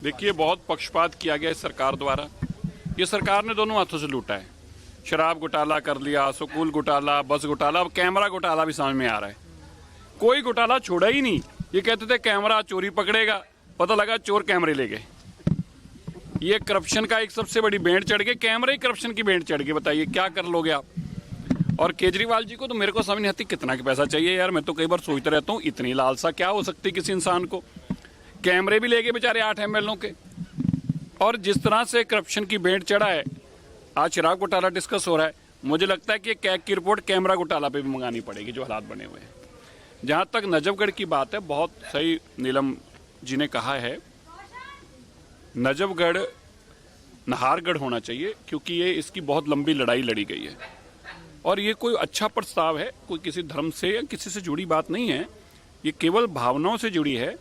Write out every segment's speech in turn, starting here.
देखिए, बहुत पक्षपात किया गया इस सरकार द्वारा। ये सरकार ने दोनों हाथों से लूटा है। शराब घोटाला कर लिया, स्कूल घोटाला, बस घोटाला, अब कैमरा घोटाला भी समझ में आ रहा है। कोई घोटाला छोड़ा ही नहीं। ये कहते थे कैमरा चोरी पकड़ेगा, पता लगा चोर कैमरे ले गए। ये करप्शन का एक सबसे बड़ी भेंट चढ़ गई, कैमरे ही करप्शन की भेंट चढ़ गई। बताइए क्या कर लोगे आप। और केजरीवाल जी को तो मेरे को समझ नहीं आती कितना की पैसा चाहिए यार। मैं तो कई बार सोचता रहता हूँ, इतनी लालसा क्या हो सकती किसी इंसान को। कैमरे भी ले गए बेचारे 8 MLA के। और जिस तरह से करप्शन की भेंट चढ़ा है, आज शराब घोटाला डिस्कस हो रहा है, मुझे लगता है कि कैग की रिपोर्ट कैमरा घोटाला पे भी मंगानी पड़ेगी, जो हालात बने हुए हैं। जहां तक नजफगढ़ की बात है, बहुत सही नीलम जी ने कहा है, नजफगढ़ नाहरगढ़ होना चाहिए, क्योंकि ये इसकी बहुत लंबी लड़ाई लड़ी गई है। और ये कोई अच्छा प्रस्ताव है, कोई किसी धर्म से या किसी से जुड़ी बात नहीं है, ये केवल भावनाओं से जुड़ी है।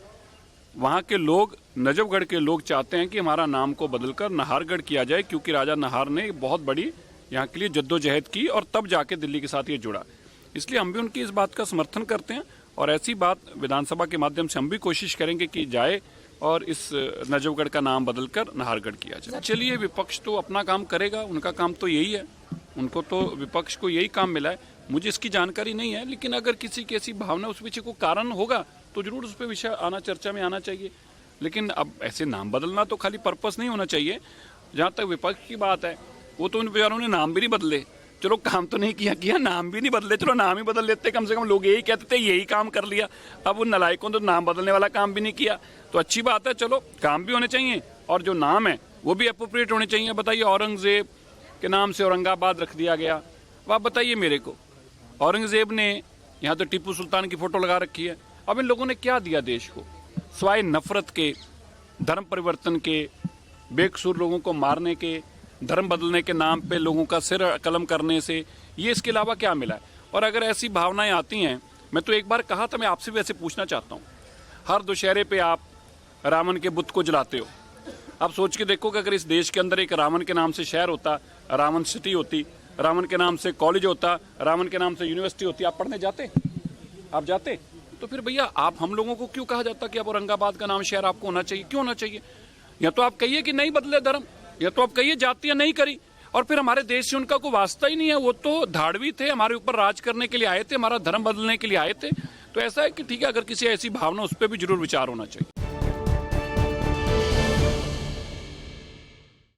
वहाँ के लोग, नजफगढ़ के लोग चाहते हैं कि हमारा नाम को बदलकर नाहरगढ़ किया जाए, क्योंकि राजा नाहर ने बहुत बड़ी यहाँ के लिए जद्दोजहद की और तब जाके दिल्ली के साथ ये जुड़ा। इसलिए हम भी उनकी इस बात का समर्थन करते हैं और ऐसी बात विधानसभा के माध्यम से हम भी कोशिश करेंगे कि जाए और इस नजफगढ़ का नाम बदलकर नाहरगढ़ किया जाए। चलिए, विपक्ष तो अपना काम करेगा, उनका काम तो यही है, उनको तो विपक्ष को यही काम मिला है। मुझे इसकी जानकारी नहीं है, लेकिन अगर किसी की ऐसी भावना, उस पीछे को कारण होगा तो जरूर उस पर विषय आना, चर्चा में आना चाहिए। लेकिन अब ऐसे नाम बदलना तो खाली पर्पस नहीं होना चाहिए। जहाँ तक विपक्ष की बात है, वो तो उन बेचारों ने नाम भी नहीं बदले। चलो काम तो नहीं किया, नाम भी नहीं बदले, चलो नाम ही बदल लेते, कम से कम लोग यही कहते थे यही काम कर लिया। अब उन नलायकों ने तो नाम बदलने वाला काम भी नहीं किया, तो अच्छी बात है। चलो काम भी होने चाहिए और जो नाम है वो भी अप्रोप्रिएट होने चाहिए। बताइए, औरंगजेब के नाम से औरंगाबाद रख दिया गया। अब आप बताइए मेरे को, औरंगजेब ने यहाँ तो टीपू सुल्तान की फोटो लगा रखी है। अब इन लोगों ने क्या दिया देश को, स्वाय नफरत के, धर्म परिवर्तन के, बेकसूर लोगों को मारने के, धर्म बदलने के नाम पे लोगों का सिर कलम करने से, ये इसके अलावा क्या मिला है। और अगर ऐसी भावनाएं आती हैं, मैं तो एक बार कहा था, मैं आपसे भी ऐसे पूछना चाहता हूँ, हर दशहरे पे आप रावण के बुत को जलाते हो। आप सोच के देखो कि अगर इस देश के अंदर एक रावण के नाम से शहर होता, रावण सिटी होती, रावण के नाम से कॉलेज होता, रावण के नाम से यूनिवर्सिटी होती, आप पढ़ने जाते? आप जाते? तो फिर भैया आप हम लोगों को क्यों कहा जाता कि अब औरंगाबाद का नाम शहर आपको होना चाहिए? क्यों होना चाहिए? या तो आप कहिए कि नहीं बदले धर्म, या तो आप कहिए जातियां नहीं करी, और फिर हमारे देश से उनका कोई वास्ता ही नहीं है। वो तो धाड़वी थे, हमारे ऊपर राज करने के लिए आए थे, हमारा धर्म बदलने के लिए आए थे। तो ऐसा है कि ठीक है, अगर किसी ऐसी भावना, उस पर भी जरूर विचार होना चाहिए।